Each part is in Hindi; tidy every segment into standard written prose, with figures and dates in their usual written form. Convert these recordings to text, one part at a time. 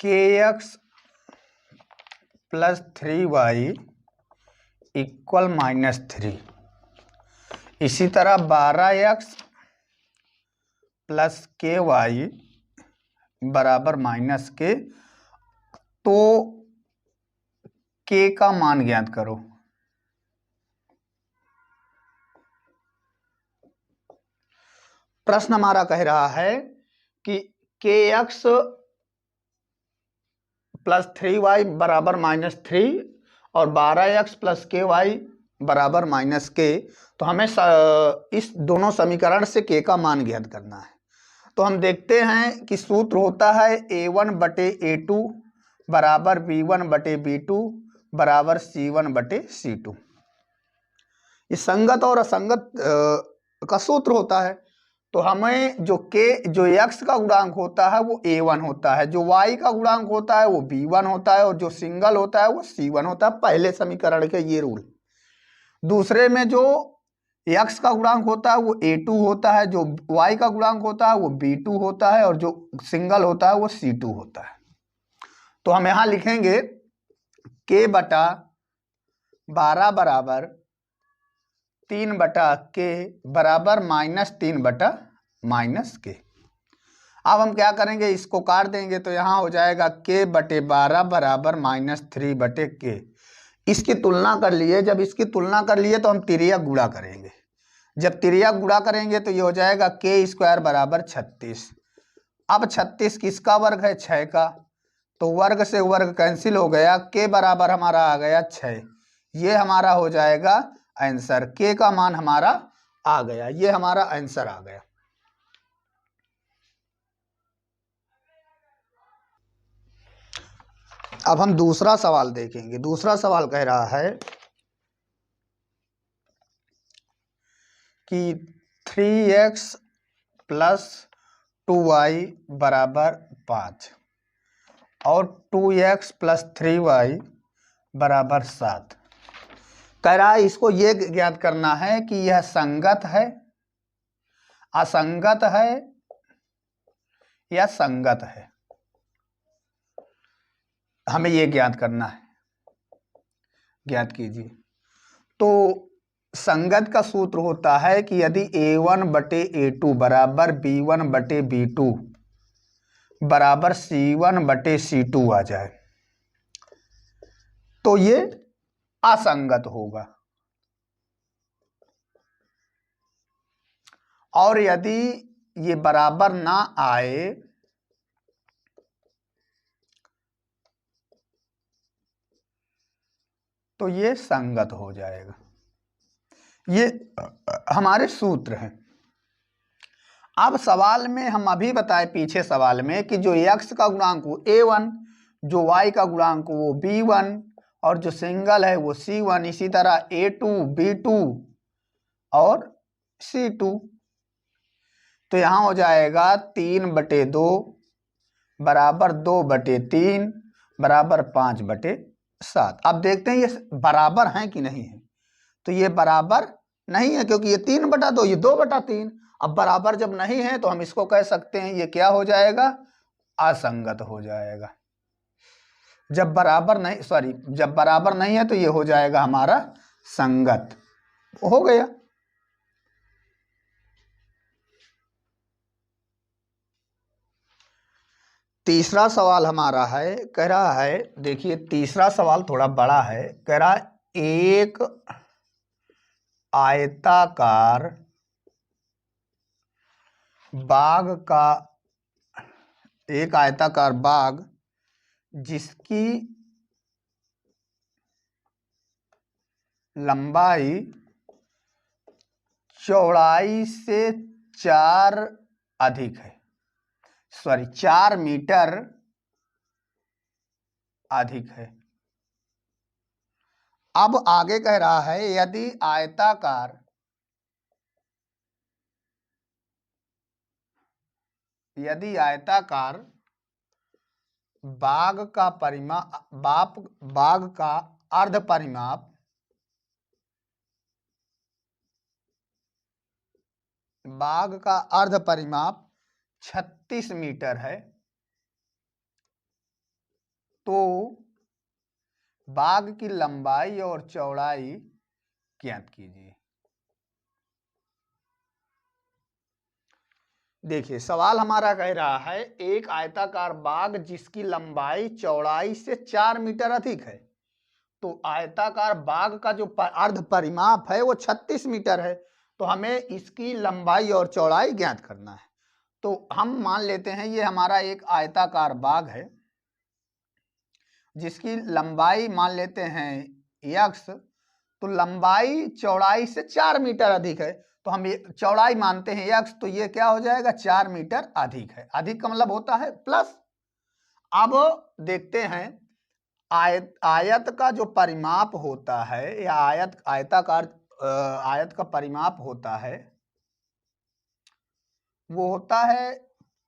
के एक्स प्लस 3y इक्वल -3। इसी तरह 12x प्लस के वाई बराबर -k। तो k का मान ज्ञात करो। प्रश्न हमारा कह रहा है कि के एक्स प्लस 3y बराबर -3 और 12x प्लस के वाई बराबर -k। तो हमें इस दोनों समीकरण से k का मान ज्ञात करना है। तो हम देखते हैं कि सूत्र होता है a1/a2 बराबर b1/b2 बराबर c1/c2। ये संगत और असंगत का सूत्र होता है। तो हमें जो x का गुणांक होता है वो a1 होता है, जो y का गुणांक होता है वो b1 होता है और जो सिंगल होता है वो c1 होता है। पहले समीकरण के ये रूल। दूसरे में जो x का गुणांक होता है वो a2 होता है, जो y का गुणांक होता है वो b2 होता है और जो सिंगल होता है वो c2 होता है। तो हम यहां लिखेंगे k बटा 12 बराबर 3/k बराबर -3/-k। अब हम क्या करेंगे, इसको काट देंगे तो यहाँ हो जाएगा k/12 बराबर -3/k। इसकी तुलना कर लिए, जब इसकी तुलना कर लिए तो हम तिर्यक गुणा करेंगे। जब तिर्यक गुणा करेंगे तो ये हो जाएगा k² बराबर 36। अब 36 किसका वर्ग है? 6 का। तो वर्ग से वर्ग कैंसिल हो गया, k बराबर हमारा आ गया 6। ये हमारा हो जाएगा आंसर। k का मान हमारा आ गया, ये हमारा आंसर आ गया। अब हम दूसरा सवाल देखेंगे। दूसरा सवाल कह रहा है कि 3x प्लस 2y बराबर 5 और 2x प्लस 3y बराबर 7। कह रहा है इसको ये ज्ञात करना है कि यह संगत है, असंगत है या संगत है। हमें ये ज्ञात करना है। ज्ञात कीजिए। तो संगत का सूत्र होता है कि यदि a1/a2 बराबर b1/b2 बराबर c1/c2 आ जाए तो ये असंगत होगा। और यदि ये बराबर ना आए तो ये संगत हो जाएगा। ये हमारे सूत्र हैं। अब सवाल में हम अभी बताए पीछे सवाल में कि जो x का गुणांक वो a1, जो y का गुणांक वो b1 और जो सिंगल है वो c1, इसी तरह a2, b2 और c2। तो यहां हो जाएगा 3/2 बराबर 2/3 बराबर 5/7। अब देखते हैं ये बराबर हैं कि नहीं है। तो ये बराबर नहीं है क्योंकि ये 3/2, ये 2/3। अब बराबर जब नहीं है तो हम इसको कह सकते हैं ये क्या हो जाएगा? असंगत हो जाएगा। जब बराबर नहीं है तो ये हो जाएगा हमारा संगत। हो गया। तीसरा सवाल हमारा है, कह रहा है, देखिए तीसरा सवाल थोड़ा बड़ा है। कह रहा है एक आयताकार बाग जिसकी लंबाई चौड़ाई से 4 मीटर अधिक है। अब आगे कह रहा है यदि आयताकार बाग का अर्ध परिमाप 36 मीटर है तो बाग की लंबाई और चौड़ाई ज्ञात कीजिए। देखिए सवाल हमारा कह रहा है एक आयताकार बाग जिसकी लंबाई चौड़ाई से 4 मीटर अधिक है। तो आयताकार बाग का जो अर्ध परिमाप है वो 36 मीटर है। तो हमें इसकी लंबाई और चौड़ाई ज्ञात करना है। तो हम मान लेते हैं ये हमारा एक आयताकार बाग है जिसकी लंबाई मान लेते हैं x। तो लंबाई चौड़ाई से 4 मीटर अधिक है। तो हम ये चौड़ाई मानते हैं x, तो ये क्या हो जाएगा 4 मीटर अधिक है। अधिक का मतलब होता है प्लस। अब देखते हैं आयत का जो परिमाप होता है या आयताकार आयत का परिमाप होता है वो होता है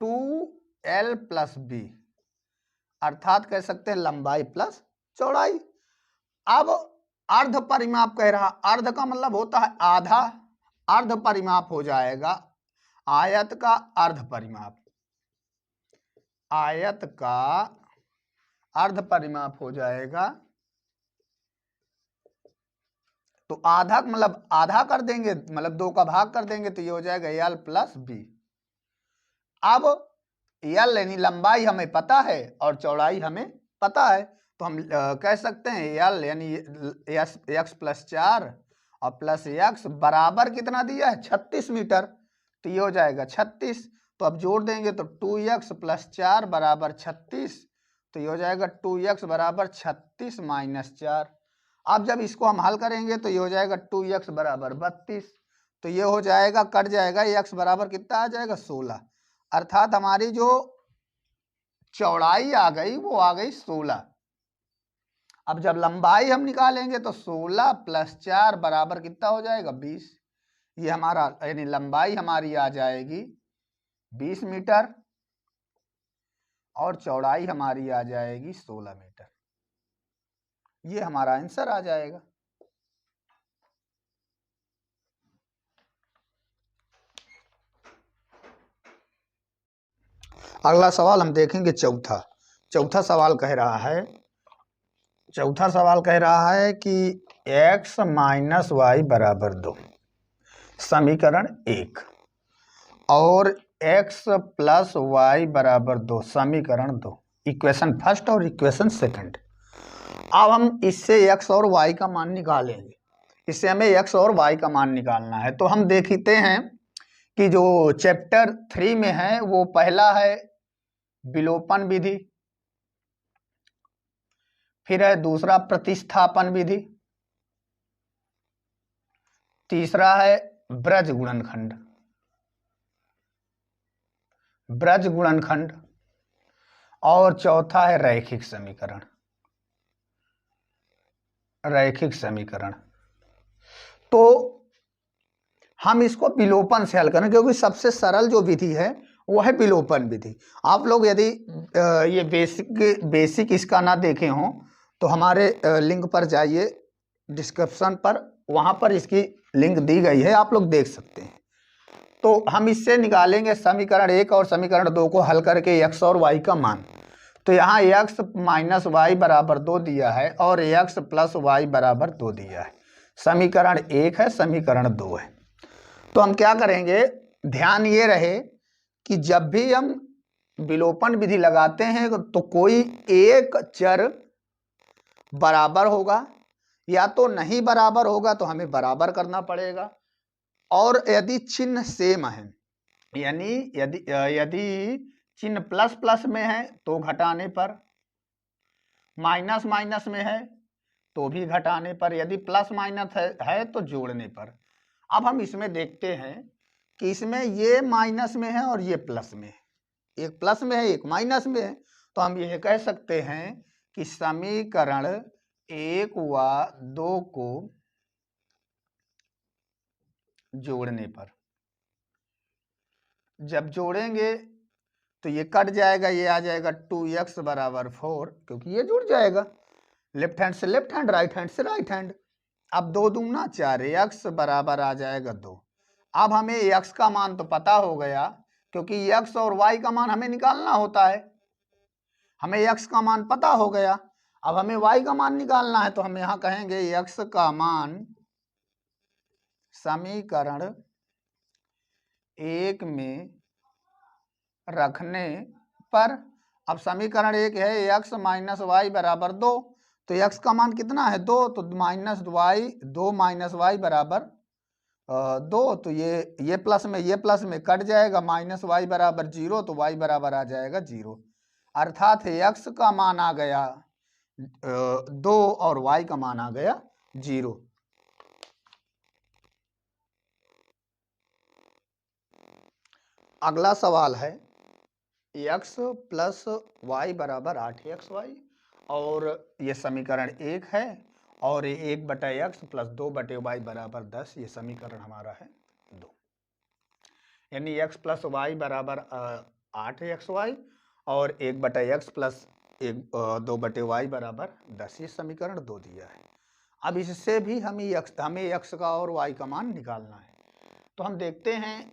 2l प्लस बी, अर्थात कह सकते हैं लंबाई प्लस चौड़ाई। अब अर्ध परिमाप कह रहा, अर्ध का मतलब होता है आधा, अर्ध परिमाप हो जाएगा आयत का अर्ध परिमाप, आयत का अर्ध परिमाप हो जाएगा। तो आधा मतलब आधा कर देंगे, मतलब 2 का भाग कर देंगे तो ये हो जाएगा l प्लस बी। अब l यानी लंबाई हमें पता है और चौड़ाई हमें पता है, तो हम कह सकते हैं l यानी x प्लस 4 और प्लस x बराबर कितना दिया है 36 मीटर। तो ये हो जाएगा 36। तो अब जोड़ देंगे तो 2x प्लस 4 बराबर 36। तो ये हो जाएगा 2x बराबर 36 माइनस 4। अब जब इसको हम हल करेंगे तो ये हो जाएगा 2x बराबर 32। तो ये हो जाएगा कट जाएगा, x बराबर कितना आ जाएगा 16। अर्थात हमारी जो चौड़ाई आ गई वो आ गई 16। अब जब लंबाई हम निकालेंगे तो 16 प्लस 4 बराबर कितना हो जाएगा 20। ये हमारा यानी लंबाई हमारी आ जाएगी 20 मीटर और चौड़ाई हमारी आ जाएगी 16 मीटर। ये हमारा आंसर आ जाएगा। अगला सवाल हम देखेंगे चौथा सवाल कह रहा है कि x माइनस वाई बराबर 2 समीकरण 1 और x प्लस वाई बराबर 2 समीकरण 2, इक्वेशन फर्स्ट और इक्वेशन सेकंड। अब हम इससे x और y का मान निकालेंगे। इससे हमें x और y का मान निकालना है। तो हम देखते हैं कि जो चैप्टर 3 में है वो पहला है विलोपन विधि, फिर है दूसरा प्रतिस्थापन विधि, तीसरा है ब्रज गुणनखंड और चौथा है रैखिक समीकरण। तो हम इसको विलोपन से हल करें क्योंकि सबसे सरल जो विधि है वो है विलोपन विधि। आप लोग यदि ये बेसिक इसका ना देखे हों तो हमारे लिंक पर जाइए डिस्क्रिप्शन पर, वहाँ पर इसकी लिंक दी गई है, आप लोग देख सकते हैं। तो हम इससे निकालेंगे समीकरण 1 और समीकरण 2 को हल करके x और y का मान। तो यहाँ x माइनस वाई बराबर 2 दिया है और x प्लस वाई बराबर 2 दिया है। समीकरण 1 है, समीकरण 2 है। तो हम क्या करेंगे, ध्यान ये रहे कि जब भी हम विलोपन विधि लगाते हैं तो कोई एक चर बराबर होगा या तो नहीं बराबर होगा तो हमें बराबर करना पड़ेगा, और यदि चिन्ह सेम है यानी यदि चिन्ह प्लस प्लस में है तो घटाने पर, माइनस माइनस में है तो भी घटाने पर, यदि प्लस माइनस है तो जोड़ने पर। अब हम इसमें देखते हैं कि इसमें ये माइनस में है और ये प्लस में है, एक प्लस में है एक माइनस में है। तो हम यह कह सकते हैं कि समीकरण 1 व 2 को जोड़ने पर, जब जोड़ेंगे तो ये कट जाएगा, ये आ जाएगा 2x बराबर 4, क्योंकि ये जुड़ जाएगा लेफ्ट हैंड से लेफ्ट हैंड, राइट हैंड से राइट हैंड। अब 2 दूना 4, x बराबर आ जाएगा 2। अब हमें x का मान तो पता हो गया क्योंकि x और y का मान हमें निकालना होता है। हमें x का मान पता हो गया, अब हमें y का मान निकालना है, तो हम यहाँ कहेंगे x का मान समीकरण 1 में रखने पर, अब समीकरण 1 है x माइनस वाई बराबर 2, तो x का मान कितना है 2, तो माइनस वाई 2 माइनस वाई बराबर 2, तो ये प्लस में ये प्लस में कट जाएगा, माइनस वाई बराबर 0, तो y बराबर आ जाएगा 0, अर्थात x का मान आ गया 2 और y का मान आ गया 0। अगला सवाल है x प्लस वाई बराबर 8xy, और ये समीकरण 1 है, और ये 1/x प्लस 2/y बराबर 10, ये समीकरण हमारा है 2, यानी x प्लस वाई बराबर 8xy और 1/x प्लस 2/y बराबर 10, ये समीकरण 2 दिया है। अब इससे भी हमें x का और y का मान निकालना है, तो हम देखते हैं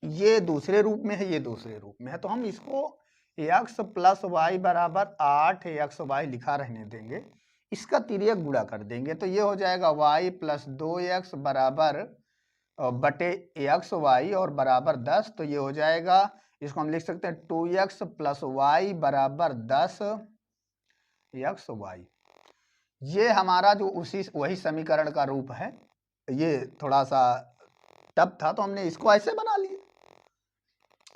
ये दूसरे रूप में है, ये दूसरे रूप में है, तो हम इसको x प्लस वाई बराबर 8xy लिखा रहने देंगे, इसका तिर्यक गुणा कर देंगे, तो ये हो जाएगा y प्लस 2x बराबर बटे xy और बराबर 10, तो ये हो जाएगा, इसको हम लिख सकते हैं 2x प्लस वाई बराबर 10xy। ये हमारा जो वही समीकरण का रूप है, ये थोड़ा सा टफ था तो हमने इसको ऐसे बना लिया।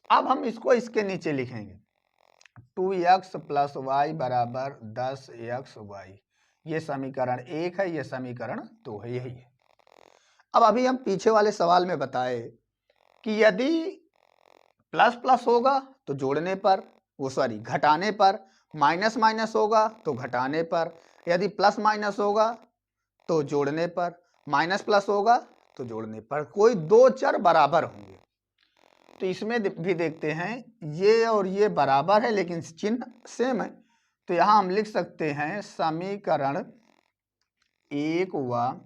अब हम इसको इसके नीचे लिखेंगे 2x प्लस वाई बराबर 10xy, ये समीकरण 1 है, ये समीकरण 2 है, यही है। अब अभी हम पीछे वाले सवाल में बताए कि यदि प्लस प्लस होगा तो जोड़ने पर, वो सॉरी घटाने पर, माइनस माइनस होगा तो घटाने पर, यदि प्लस माइनस होगा तो जोड़ने पर, माइनस प्लस होगा तो जोड़ने पर, कोई दो चर बराबर होंगे। तो इसमें भी देखते हैं ये और ये बराबर है लेकिन चिन्ह सेम है, तो यहाँ हम लिख सकते हैं समीकरण 1 व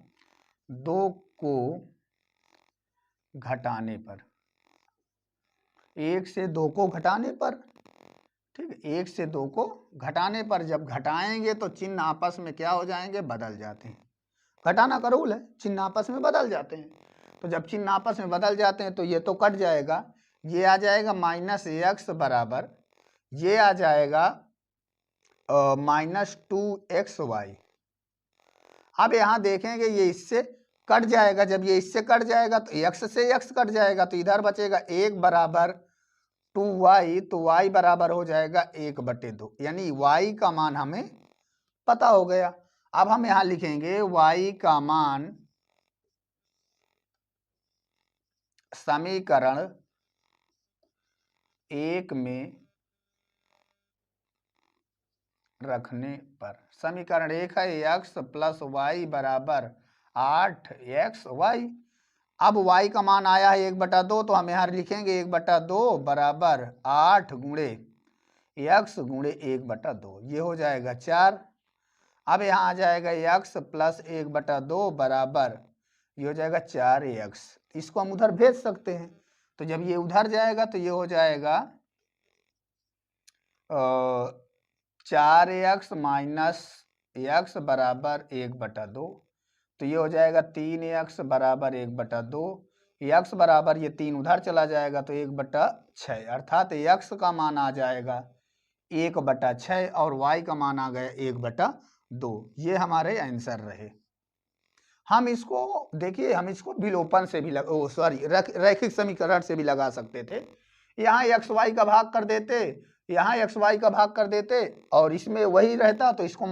2 को घटाने पर, 1 से 2 को घटाने पर, ठीक है, 1 से 2 को घटाने पर, जब घटाएंगे तो चिन्ह आपस में क्या हो जाएंगे, बदल जाते हैं, घटाना का रूल है, चिन्ह आपस में बदल जाते हैं, तो जब चिन्ह आपस में बदल जाते हैं तो ये तो कट जाएगा, ये आ जाएगा माइनस x बराबर, ये आ जाएगा माइनस 2xy। अब यहाँ देखेंगे ये इससे कट जाएगा, जब ये इससे कट जाएगा तो x से x कट जाएगा, तो इधर बचेगा 1 बराबर 2y, तो y बराबर हो जाएगा 1/2, यानी y का मान हमें पता हो गया। अब हम यहाँ लिखेंगे y का मान समीकरण 1 में रखने पर, समीकरण 1 है x प्लस वाई बराबर 8xy। अब y का मान आया है 1/2, तो हम यहाँ लिखेंगे 1/2 बराबर 8 गुणे x गुणे 1/2, ये हो जाएगा 4। अब यहाँ आ जाएगा x प्लस 1/2 बराबर, ये हो जाएगा 4x, इसको हम उधर भेज सकते हैं, तो जब ये उधर जाएगा तो ये हो जाएगा 4x माइनस x बराबर 1/2, तो ये हो जाएगा 3x बराबर 1/2, x बराबर ये 3 उधर चला जाएगा तो 1/6, अर्थात x का मान आ जाएगा 1/6 और y का मान आ गया 1/2, ये हमारे आंसर रहे। हम इसको देखिए, हम इसको विलोपन से भी रैखिक समीकरण से भी लगा सकते थे, यहाँ एक्स वाई का भाग कर देते, यहाँ एक्स वाई का भाग कर देते और इसमें वही रहता, तो इसको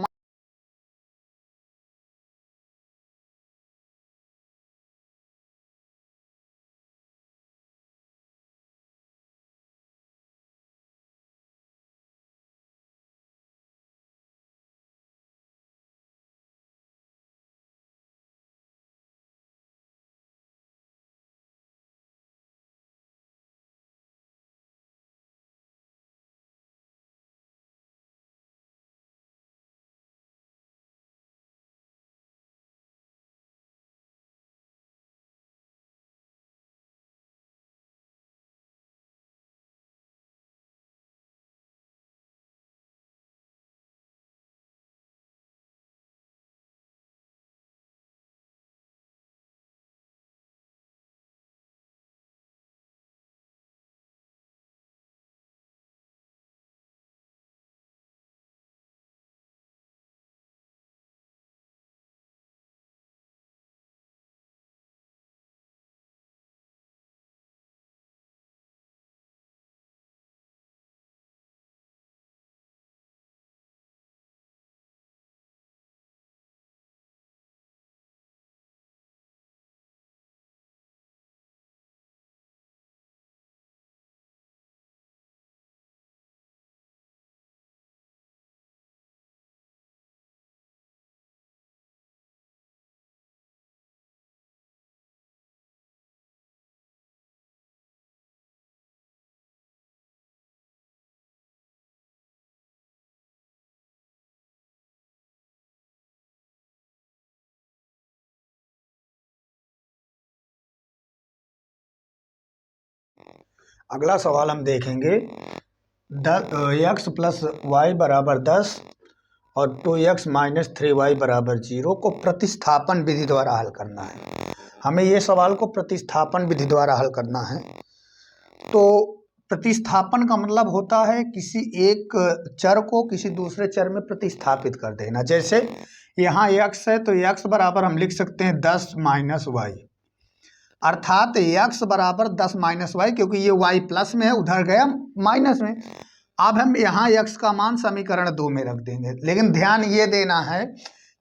अगला सवाल हम देखेंगे x प्लस वाई बराबर 10 और 2x माइनस 3y बराबर 0 को प्रतिस्थापन विधि द्वारा हल करना है। हमें ये सवाल को प्रतिस्थापन विधि द्वारा हल करना है। तो प्रतिस्थापन का मतलब होता है किसी एक चर को किसी दूसरे चर में प्रतिस्थापित कर देना। जैसे यहाँ x है तो x बराबर हम लिख सकते हैं 10 माइनस वाई, अर्थात x बराबर 10 माइनस वाई, क्योंकि ये y प्लस में है, उधर गया माइनस में। अब हम यहाँ x का मान समीकरण 2 में रख देंगे। लेकिन ध्यान ये देना है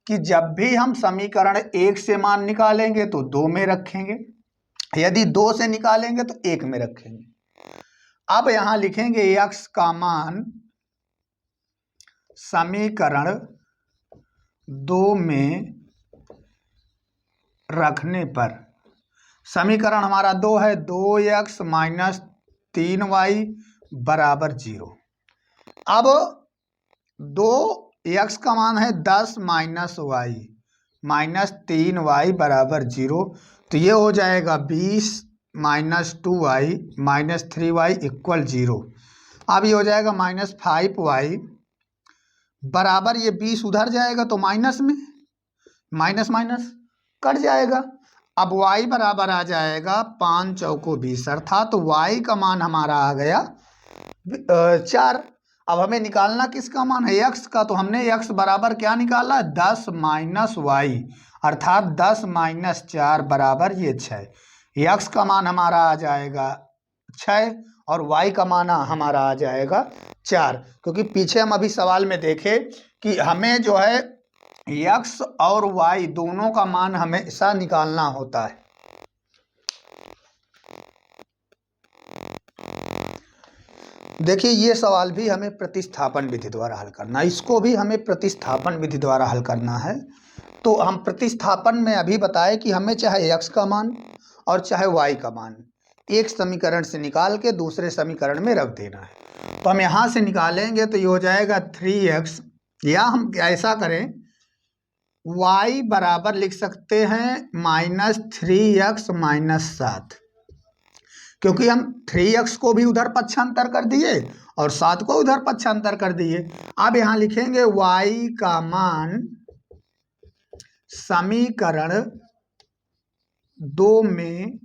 कि जब भी हम समीकरण 1 से मान निकालेंगे तो 2 में रखेंगे, यदि 2 से निकालेंगे तो 1 में रखेंगे। अब यहाँ लिखेंगे x का मान समीकरण 2 में रखने पर, समीकरण हमारा 2 है, 2x माइनस 3y बराबर 0। अब 2x का मान है 10 माइनस वाई माइनस 3y बराबर 0, तो ये हो जाएगा 20 minus 2y minus 3y equal 0। अब ये हो जाएगा माइनस 5y बराबर, ये 20 उधर जाएगा तो माइनस में माइनस माइनस कट जाएगा। अब y बराबर आ जाएगा 5 चौको 20, अर्थात तो y का मान हमारा आ गया 4। अब हमें निकालना किसका मान है, x का। तो हमने x बराबर क्या निकाला, 10 माइनस वाई, अर्थात 10 माइनस 4 बराबर ये 6। x का मान हमारा आ जाएगा 6 और y का मान हमारा आ जाएगा 4, क्योंकि पीछे हम अभी सवाल में देखे कि हमें जो है x और y दोनों का मान हमेशा निकालना होता है। देखिए ये सवाल भी हमें प्रतिस्थापन विधि द्वारा हल करना है, इसको भी हमें प्रतिस्थापन विधि द्वारा हल करना है। तो हम प्रतिस्थापन में अभी बताए कि हमें चाहे x का मान और चाहे y का मान एक समीकरण से निकाल के दूसरे समीकरण में रख देना है। तो हम यहाँ से निकालेंगे तो ये हो जाएगा 3x, या हम ऐसा करें y बराबर लिख सकते हैं माइनस 3x माइनस 7, क्योंकि हम 3x को भी उधर पक्षांतर कर दिए और 7 को उधर पक्षांतर कर दिए। अब यहाँ लिखेंगे y का मान समीकरण 2 में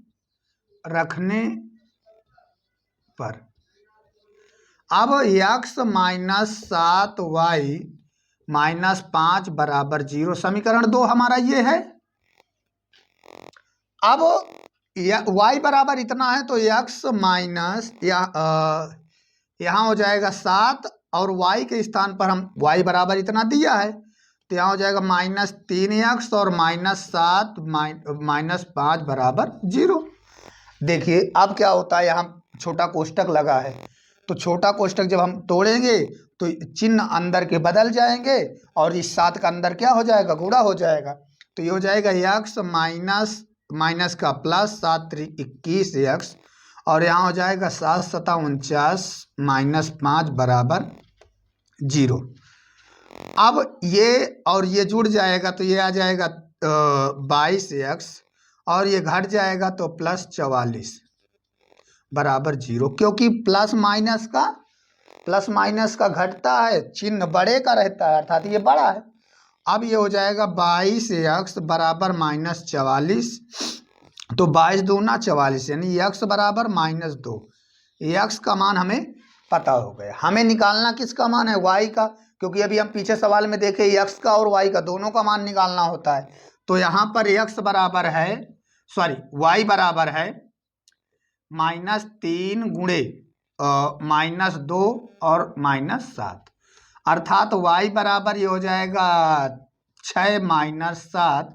रखने पर। अब x माइनस 7y माइनस 5 बराबर 0, समीकरण 2 हमारा ये है। अब y बराबर इतना है तो x माइनस यहाँ हो जाएगा 7 और y के स्थान पर हम y बराबर इतना दिया है तो यहाँ हो जाएगा माइनस 3x और माइनस 7 माइनस 5 बराबर 0। देखिए अब क्या होता है, यहाँ छोटा कोष्टक लगा है तो छोटा कोष्टक जब हम तोड़ेंगे तो चिन्ह अंदर के बदल जाएंगे और इस 7 का अंदर क्या हो जाएगा, गुणा हो जाएगा। तो ये हो जाएगा x माइनस माइनस का प्लस 7 3 21x और यहाँ हो जाएगा 7 7 49 माइनस 5 बराबर 0। अब ये और ये जुड़ जाएगा तो ये आ जाएगा 22x और ये घट जाएगा तो प्लस 44 बराबर 0, क्योंकि प्लस माइनस का घटता है, चिन्ह बड़े का रहता है, अर्थात ये बड़ा है। अब ये हो जाएगा 22x बराबर माइनस 44, तो 22 दूना 44 यानी x बराबर माइनस 2। x का मान हमें पता हो गया। हमें निकालना किसका मान है, y का, क्योंकि अभी हम पीछे सवाल में देखे x का और y का दोनों का मान निकालना होता है। तो यहाँ पर x बराबर है y बराबर है माइनस 3 गुणे माइनस 2 और माइनस 7, अर्थात y बराबर ये हो जाएगा 6 माइनस 7,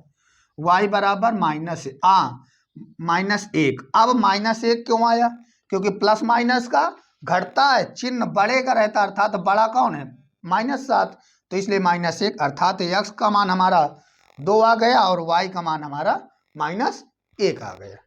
y बराबर माइनस 1। अब माइनस 1 क्यों आया, क्योंकि प्लस माइनस का घटता है, चिन्ह बड़े का रहता है, अर्थात बड़ा कौन है, माइनस 7, तो इसलिए माइनस 1, अर्थात x का मान हमारा 2 आ गया और y का मान हमारा माइनस 1 आ गया।